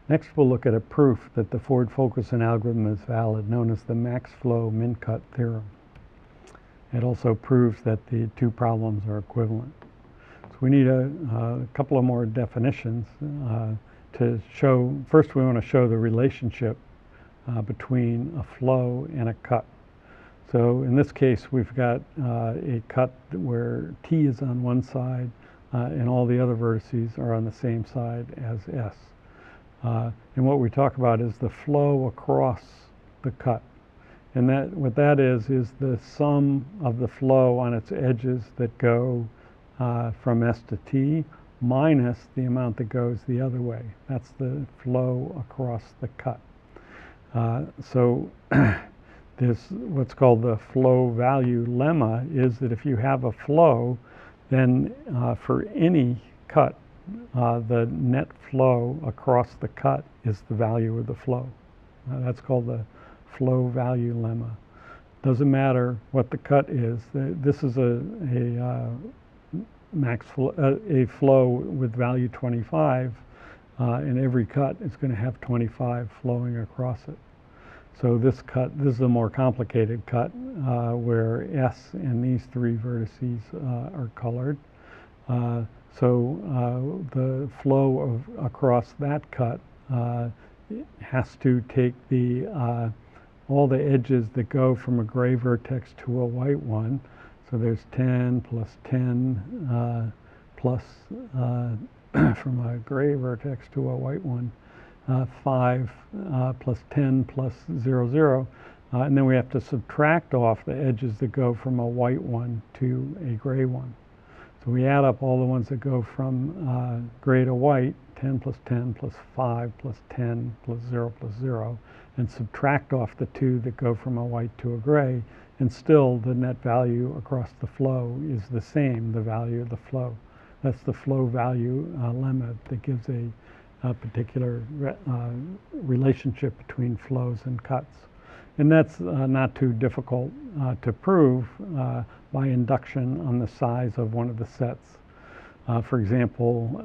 Next, we'll look at a proof that the Ford-Fulkerson algorithm is valid, known as the Maxflow min-cut theorem. It also proves that the two problems are equivalent. So we need a couple of more definitions to show. First, we want to show the relationship between a flow and a cut. So in this case, we've got a cut where T is on one side and all the other vertices are on the same side as S. And what we talk about is the flow across the cut. And what that is the sum of the flow on its edges that go from S to T minus the amount that goes the other way. That's the flow across the cut. So there's what's called the flow value lemma, is that if you have a flow, then for any cut, the net flow across the cut is the value of the flow. That's called the flow value lemma. Doesn't matter what the cut is. This is a flow with value 25, and every cut is going to have 25 flowing across it. So this is a more complicated cut where S and these three vertices are colored. So the flow across that cut has to take all the edges that go from a gray vertex to a white one. So there's 10 plus 10 plus from a gray vertex to a white one, 5 plus 10 plus 0, 0. And then we have to subtract off the edges that go from a white one to a gray one. So we add up all the ones that go from gray to white, 10 plus 10 plus 5 plus 10 plus 0, and subtract off the two that go from a white to a gray, and still the net value across the flow is the same, the value of the flow. That's the flow value lemma that gives a particular relationship between flows and cuts. And that's not too difficult to prove by induction on the size of one of the sets. For example,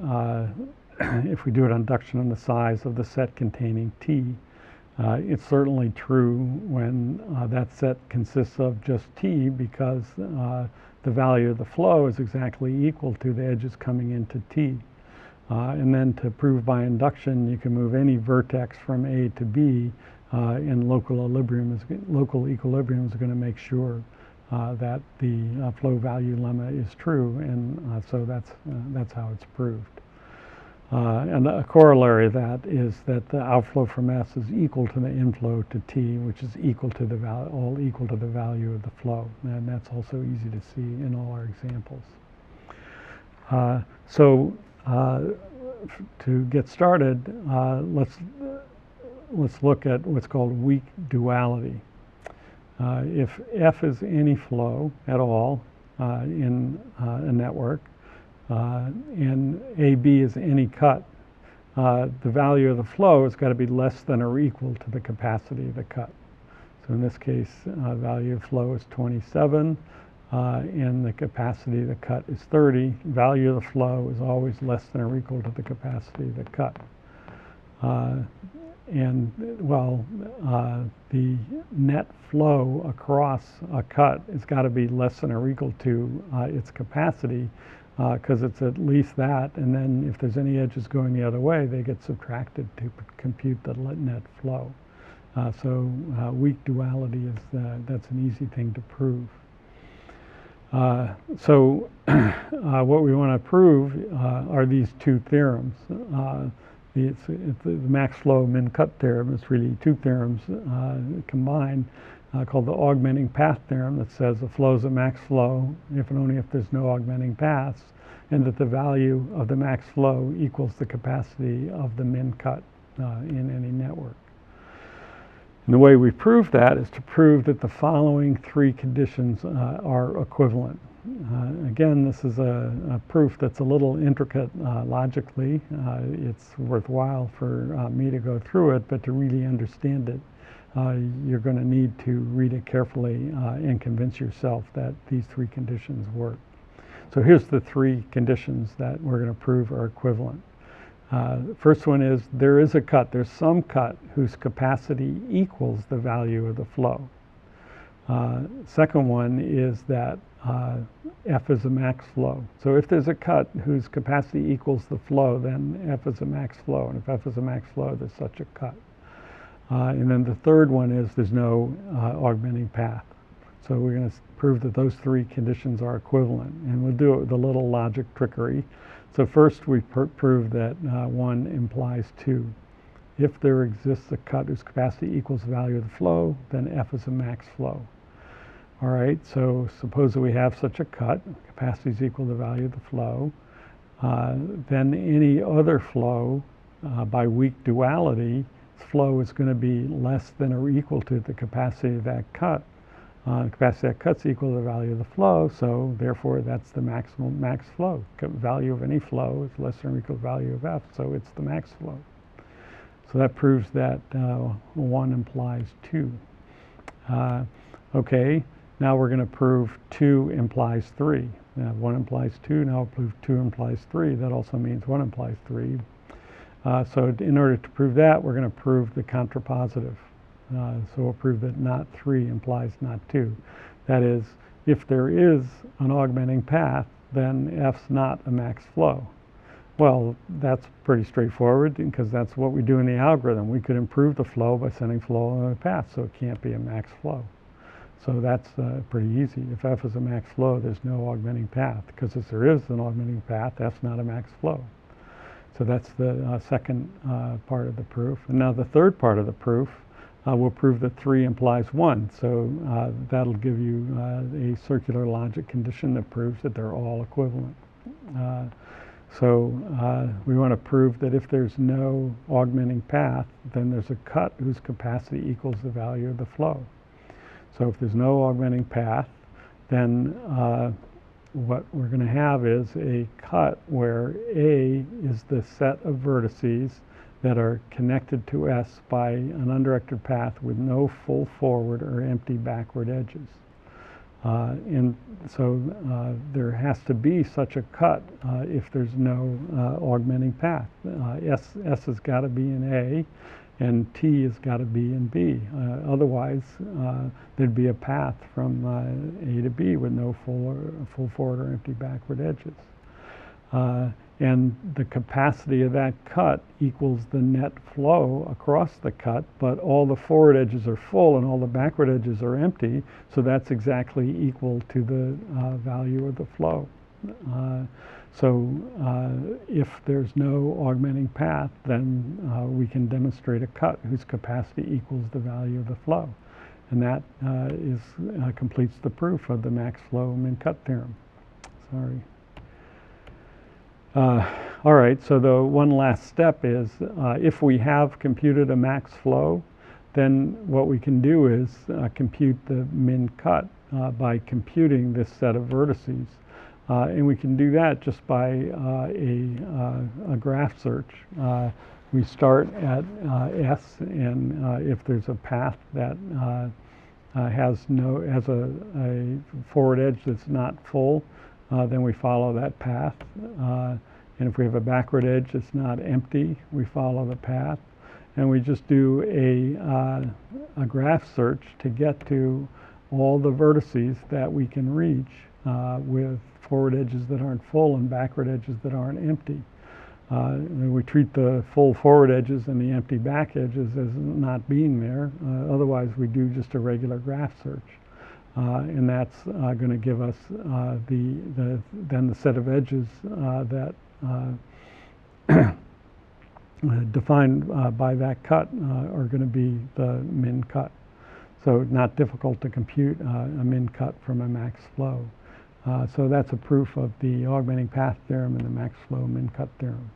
if we do an induction on the size of the set containing T, it's certainly true when that set consists of just T, because the value of the flow is exactly equal to the edges coming into T. And then to prove by induction, you can move any vertex from A to B, and local equilibrium is going to make sure that the flow value lemma is true, and so that's how it's proved. And a corollary of that is that the outflow from S is equal to the inflow to T, which is equal to all equal to the value of the flow, and that's also easy to see in all our examples. To get started, let's look at what's called weak duality. If F is any flow at all in a network, and AB is any cut, the value of the flow has got to be less than or equal to the capacity of the cut. So in this case, value of flow is 27, and the capacity of the cut is 30. Value of the flow is always less than or equal to the capacity of the cut. The net flow across a cut has got to be less than or equal to its capacity, because it's at least that, and then if there's any edges going the other way, they get subtracted to compute the net flow. Weak duality that's an easy thing to prove. What we want to prove are these two theorems. The Maxflow min-cut theorem is really two theorems combined, called the augmenting path theorem, that says the flow is a max flow if and only if there's no augmenting paths, and that the value of the max flow equals the capacity of the min-cut in any network. And the way we prove that is to prove that the following three conditions are equivalent. Again, this is a proof that's a little intricate logically. It's worthwhile for me to go through it, but to really understand it, you're going to need to read it carefully and convince yourself that these three conditions work. So here's the three conditions that we're going to prove are equivalent. First one is there is a cut. There's some cut whose capacity equals the value of the flow. Second one is that F is a max flow. So if there's a cut whose capacity equals the flow, then F is a max flow. And if F is a max flow, there's such a cut. And then the third one is there's no augmenting path. So we're going to prove that those three conditions are equivalent. And we'll do it with a little logic trickery. So first we prove that 1 implies 2. If there exists a cut whose capacity equals the value of the flow, then F is a max flow. All right, so suppose that we have such a cut, capacity is equal to the value of the flow, then any other flow, by weak duality, flow is going to be less than or equal to the capacity of that cut. The capacity of that cut's equal to the value of the flow, so therefore that's the maximum max flow. Value of any flow is less than or equal to the value of F, so it's the max flow. So that proves that 1 implies 2. Okay, now we're going to prove 2 implies 3. Now 1 implies 2, now we'll prove 2 implies 3. That also means 1 implies 3. So in order to prove that, we're going to prove the contrapositive. So we'll prove that not 3 implies not 2. That is, if there is an augmenting path, then F's not a max flow. Well, that's pretty straightforward because that's what we do in the algorithm. We could improve the flow by sending flow on a path, so it can't be a max flow. So that's pretty easy. If F is a max flow, there's no augmenting path, because if there is an augmenting path, F's not a max flow. So that's the second part of the proof. And now the third part of the proof, we'll prove that 3 implies 1. So that'll give you a circular logic condition that proves that they're all equivalent. So we want to prove that if there's no augmenting path, then there's a cut whose capacity equals the value of the flow. So if there's no augmenting path, then what we're going to have is a cut where A is the set of vertices that are connected to S by an undirected path with no full forward or empty backward edges. And so there has to be such a cut if there's no augmenting path. S has got to be in A, and T has got to be in B. Otherwise, there'd be a path from A to B with no full forward or empty backward edges. And the capacity of that cut equals the net flow across the cut, but all the forward edges are full and all the backward edges are empty, so that's exactly equal to the value of the flow. So if there's no augmenting path, then we can demonstrate a cut whose capacity equals the value of the flow. And that completes the proof of the Maxflow min-cut theorem. Sorry. All right, so the one last step is if we have computed a max flow, then what we can do is compute the min-cut by computing this set of vertices. And we can do that just by a graph search. We start at S, and if there's a path that has a forward edge that's not full, then we follow that path. And if we have a backward edge that's not empty, we follow the path. And we just do a graph search to get to all the vertices that we can reach with forward edges that aren't full and backward edges that aren't empty. And we treat the full forward edges and the empty back edges as not being there. Otherwise, we do just a regular graph search. And that's going to give us then the set of edges that defined by that cut are going to be the min-cut. So not difficult to compute a min-cut from a max flow. So that's a proof of the augmenting path theorem and the Maxflow min-cut theorem.